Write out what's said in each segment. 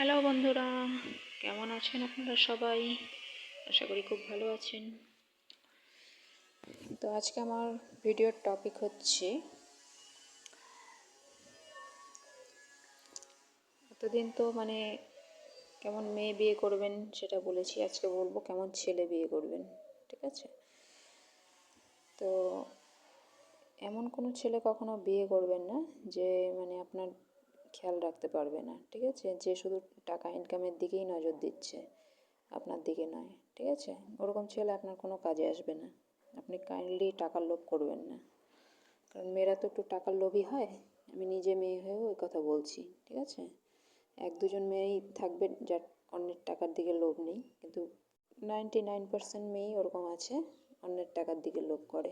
Hello বন্ধুরা, কেমন আছেন আপনারা সবাই? আশা করি খুব ভালো আছেন। তো আজকে আমার ভিডিওর টপিক হচ্ছে, এতদিন তো কেমন মেয়ে বিয়ে করবেন সেটা বলেছি, আজকে বলবো কেমন ছেলে বিয়ে করবেন। ঠিক আছে? তো এমন কোনো ছেলে কখনো বিয়ে করবেন না যে আপনার খেয়াল রাখতে পারবে না। ঠিক আছে? যে শুধু টাকা ইনকামের দিকেই নজর দিচ্ছে, আপনার দিকে নয়। ঠিক আছে? ওরকম ছেলে আপনার কোনো কাজে আসবে না। আপনি কাইন্ডলি টাকার লোভ করবেন না, কারণ মেয়েরা তো একটু টাকার লোভই হয়। আমি নিজে মেয়ে হয়েও ওই কথা বলছি। ঠিক আছে? এক দুজন মেয়েই থাকবে যার অন্যের টাকার দিকে লোভ নেই, কিন্তু 99% মেয়েই ওরকম আছে, অন্যের টাকার দিকে লোভ করে।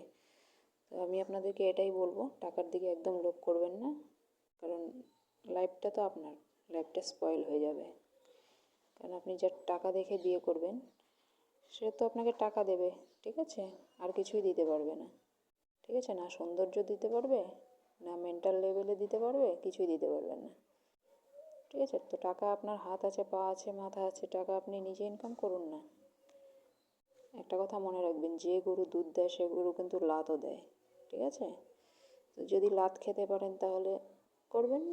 তো আমি আপনাদেরকে এটাই বলবো, টাকার দিকে একদম লোভ করবেন না, কারণ লাইফটা তো আপনার, লাইফটা স্পয়েল হয়ে যাবে। কারণ আপনি যার টাকা দেখে বিয়ে করবেন সে তো আপনাকে টাকা দেবে, ঠিক আছে, আর কিছুই দিতে পারবে না। ঠিক আছে? না সৌন্দর্য দিতে পারবে, না মেন্টাল লেভেলে দিতে পারবে, কিছুই দিতে পারবে না। ঠিক আছে? তো টাকা আপনার হাত আছে, পা আছে, মাথা আছে, টাকা আপনি নিজে ইনকাম করুন না। একটা কথা মনে রাখবেন, যে গরু দুধ দেয় সে গরু কিন্তু লাতও দেয়। ঠিক আছে? তো যদি লাত খেতে পারেন তাহলে করবেন,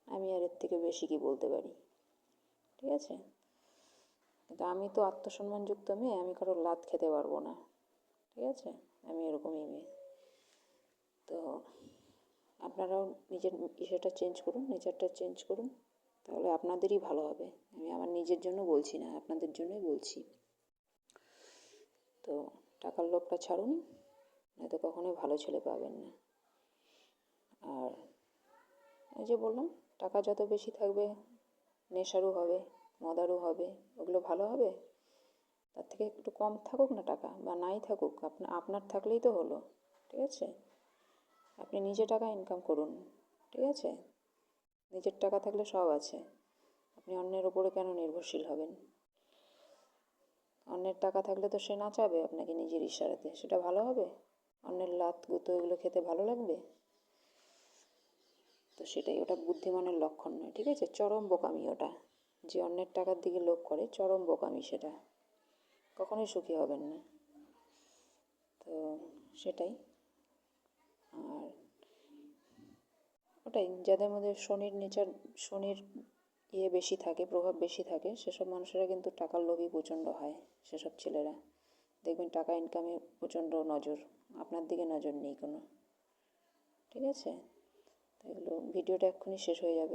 আমি আর এর থেকে বেশি কি বলতে পারি। ঠিক আছে? কিন্তু আমি তো আত্মসম্মানযুক্ত মেয়ে, আমি কারো লাত খেতে পারবো না। ঠিক আছে? আমি এরকমই মেয়ে। তো আপনারাও নিজের ইসেটা চেঞ্জ করুন, নেচারটা চেঞ্জ করুন, তাহলে আপনাদেরই ভালো হবে। আমি আমার নিজের জন্য বলছি না, আপনাদের জন্যই বলছি। তো টাকার লোভটা ছাড়ুন, নয়তো কখনোই ভালো ছেলে পাবেন না। আর এই যে বললাম, টাকা যত বেশি থাকবে নেশারও হবে, মদারও হবে, ওগুলো ভালো হবে? তার থেকে একটু কম থাকুক না টাকা, বা নাই থাকুক, আপনার থাকলেই তো হলো। ঠিক আছে? আপনি নিজে টাকা ইনকাম করুন। ঠিক আছে? নিজের টাকা থাকলে সব আছে। আপনি অন্যের ওপরে কেন নির্ভরশীল হবেন? অন্যের টাকা থাকলে তো সে নাচাবে আপনাকে নিজের ইশারাতে, সেটা ভালো হবে? অন্যের লাত গুঁতো এগুলো খেতে ভালো লাগবে? তো সেটাই, ওটা বুদ্ধিমানের লক্ষণ নয়। ঠিক আছে? চরম বোকামি ওটা। যে অন্যের টাকার দিকে লোভ করে, চরম বোকামি সেটা। কখনোই সুখী হবেন না। তো সেটাই। আর ওটাই, যাদের মধ্যে শনির বেশি থাকে, প্রভাব বেশি থাকে, সেসব মানুষেরা কিন্তু টাকার লোভী প্রচণ্ড হয়। সেসব ছেলেরা দেখবেন টাকা ইনকামে প্রচণ্ড নজর, আপনার দিকে নজর নেই কোনো। ঠিক আছে? তাই ভিডিওটা এক্ষুনি শেষ হয়ে যাবে।